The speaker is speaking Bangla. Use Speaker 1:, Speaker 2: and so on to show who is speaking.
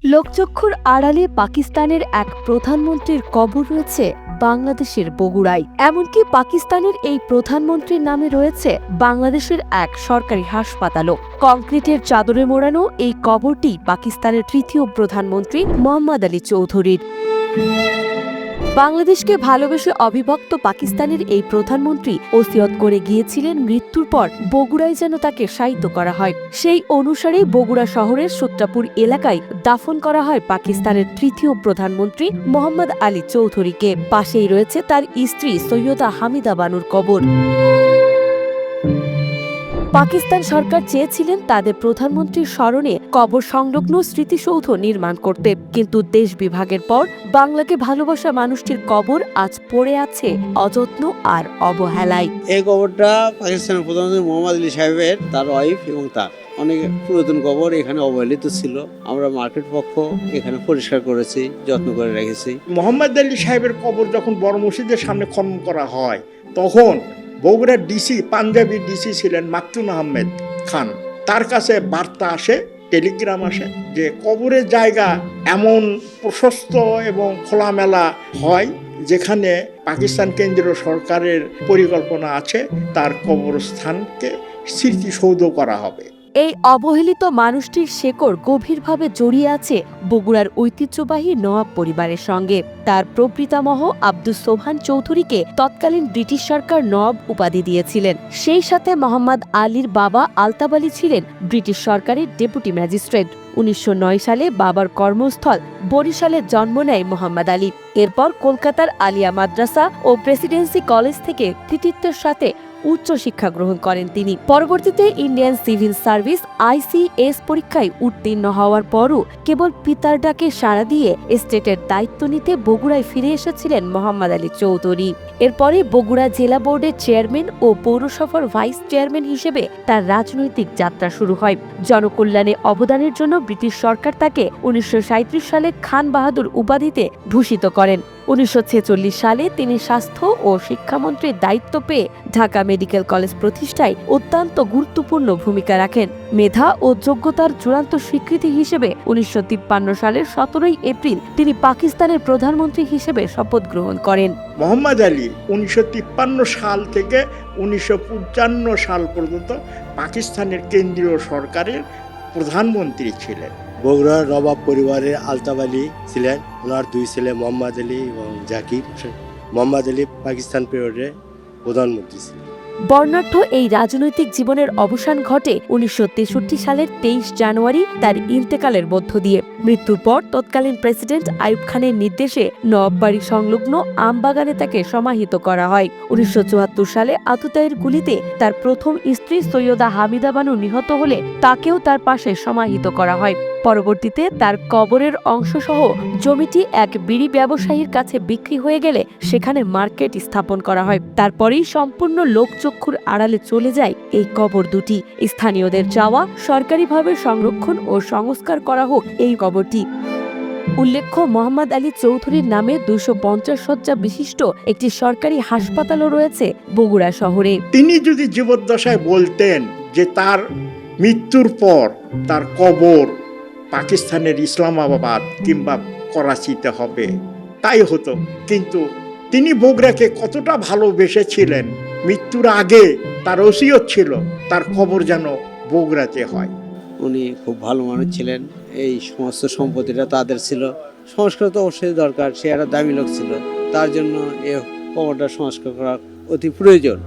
Speaker 1: লোকচক্ষুর আড়ালে পাকিস্তানের এক প্রধানমন্ত্রীর কবর রয়েছে বাংলাদেশের বগুড়ায়। এমনকি পাকিস্তানের এই প্রধানমন্ত্রীর নামে রয়েছে বাংলাদেশের এক সরকারি হাসপাতালও। কংক্রিটের চাদরে মোড়ানো এই কবরটি পাকিস্তানের তৃতীয় প্রধানমন্ত্রী মোহাম্মদ আলী চৌধুরীর। বাংলাদেশকে ভালোবেসে অবিভক্ত পাকিস্তানের এই প্রধানমন্ত্রী ওসিয়ত করে গিয়েছিলেন মৃত্যুর পর বগুড়ায় যেন তাকে শায়িত করা হয়। সেই অনুসারে বগুড়া শহরের সূত্রাপুর এলাকায় দাফন করা হয় পাকিস্তানের তৃতীয় প্রধানমন্ত্রী মোহাম্মদ আলী চৌধুরীকে। পাশেই রয়েছে তার স্ত্রী সৈয়দা হামিদা বানুর কবর। পাকিস্তান সরকার চেয়েছিলেন তাদের প্রধানমন্ত্রীর স্মরণে কবর সংলগ্ন স্মৃতিসৌধ নির্মাণ করতে, কিন্তু দেশ বিভাগের পর বাংলাকে ভালোবাসা মানুষটির কবর আজ পড়ে আছে অযত্ন আর অবহেলায়।
Speaker 2: এই কবরটা পাকিস্তানের প্রধানমন্ত্রী মোহাম্মদ আলী সাহেবের, তার ওয়াইফ এবং তার অনেক পুরাতন কবর এখানে অবহেলিত ছিল। আমরা মার্কেট পক্ষ এখানে পরিষ্কার করেছি, যত্ন করে রেখেছি।
Speaker 3: মোহাম্মদ আলী সাহেবের কবর যখন বড় মসজিদের সামনে খনন করা হয়, তখন বগুড়ার ডিসি, পাঞ্জাবি ডিসি ছিলেন মাকতুম আহমেদ খান, তার কাছে বার্তা আসে, টেলিগ্রাম আসে যে কবরের জায়গা এমন প্রশস্ত এবং খোলামেলা হয় যেখানে পাকিস্তান কেন্দ্রীয় সরকারের পরিকল্পনা আছে তার কবরস্থানকে স্মৃতিসৌধ করা হবে।
Speaker 1: এই অবহেলিত মানুষটির শেকড় গভীরভাবে জড়িয়ে আছে বগুড়ার ঐতিহ্যবাহী নওয়াব পরিবারের সঙ্গে। তার প্রপিতামহ আব্দুস সোবহান চৌধুরীকে তৎকালীন ব্রিটিশ সরকার নওয়াব উপাধি দিয়েছিলেন। সেই সাথে মোহাম্মদ আলীর বাবা আলতাব আলী ছিলেন ব্রিটিশ সরকারের ডেপুটি ম্যাজিস্ট্রেট। 1909 সালে বাবার কর্মস্থল বরিশালে জন্ম নেয় মোহাম্মদ আলী। এরপর কলকাতার আলিয়া মাদ্রাসা ও প্রেসিডেন্সি কলেজ থেকে কৃতিত্বের সাথে উচ্চ শিক্ষা গ্রহণ করেন তিনি। পরবর্তীতে ইন্ডিয়ান সিভিল সার্ভিস ICS পরীক্ষায় উত্তীর্ণ হওয়ার পরও কেবল পিতার ডাকে সাড়া দিয়ে স্টেটের দায়িত্ব নিতে বগুড়ায় ফিরে এসেছিলেন মোহাম্মদ আলী চৌধুরী। এরপরে বগুড়া জেলা বোর্ডের চেয়ারম্যান ও পৌরসভার ভাইস চেয়ারম্যান হিসেবে তার রাজনৈতিক যাত্রা শুরু হয়। জনকল্যাণে অবদানের জন্য ব্রিটিশ সরকার তাকে 1937 সালে খান বাহাদুর উপাধিতে ভূষিত করেন। 1946 সালে তিনি স্বাস্থ্য ও শিক্ষামন্ত্রীর দায়িত্ব পেয়ে ঢাকা মেডিকেল কলেজ প্রতিষ্ঠায় অত্যন্ত গুরুত্বপূর্ণ ভূমিকা রাখেন। মেধা ও যোগ্যতার চূড়ান্ত স্বীকৃতি হিসেবে 1953 সালের 17 এপ্রিল তিনি পাকিস্তানের প্রধানমন্ত্রী হিসেবে শপথ গ্রহণ করেন।
Speaker 3: মোহাম্মদ আলী 1953 সাল থেকে 1955 সাল পর্যন্ত পাকিস্তানের কেন্দ্রীয় সরকারের প্রধানমন্ত্রী ছিলেন।
Speaker 4: বগুড়ার নবাব পরিবারের আলতাব আলী ছিলেন, ওনার দুই ছেলে মোহাম্মদ আলী এবং জাকির হোসেন। মোহাম্মদ আলী পাকিস্তান পিরিয়ডে প্রধানমন্ত্রী ছিলেন।
Speaker 1: বর্ণাঢ্য এই রাজনৈতিক জীবনের অবসান ঘটে 1963 সালের 23 জানুয়ারি তার ইন্তেকালের মধ্য দিয়ে। মৃত্যুর পর তৎকালীন প্রেসিডেন্ট আইয়ুব খানের নির্দেশে নওয়াববাড়ি সংলগ্ন আমবাগানে তাকে সমাহিত করা হয়। 1974 সালে আততায়ীর গুলিতে তার প্রথম স্ত্রী সৈয়দা হামিদা বানু নিহত হলে তাকেও তার পাশে সমাহিত করা হয়। পরবর্তীতে তার কবরের অংশসহ জমিটি এক বিড়ি ব্যবসায়ীর কাছে বিক্রি হয়ে গেলে সেখানে মার্কেট স্থাপন করা হয়। তারপরেই সম্পূর্ণ লোকচক্ষুর আড়ালে চলে যায় এই কবর দুটি। স্থানীয়দের চাওয়া সরকারিভাবে সংরক্ষণ ও সংস্কার করা হোক এই কবরটি। উল্লেখ্য, মোহাম্মদ আলী চৌধুরীর নামে 250 শয্যা বিশিষ্ট একটি সরকারি হাসপাতালও রয়েছে বগুড়া শহরে।
Speaker 3: তিনি যদি জীবদ্দশায় বলতেন যে তার মৃত্যুর পর তার কবর পাকিস্তানের ইসলামাবাদ কিংবা করাচিতে হবে, তাই হতো। কিন্তু তিনি বগুড়াকে কতটা ভালোবেসেছিলেন, মৃত্যুর আগে তার ওসিয়ত ছিল তার কবর যেন বগুড়াতে হয়।
Speaker 2: উনি খুব ভালো মানুষ ছিলেন। এই সমস্ত সম্পত্তিটা তাদের ছিল। সংস্কার তো অবশ্যই দরকার, সে একটা দামি লোক ছিল, তার জন্য এই কবরটা সংস্কার করা অতি প্রয়োজন।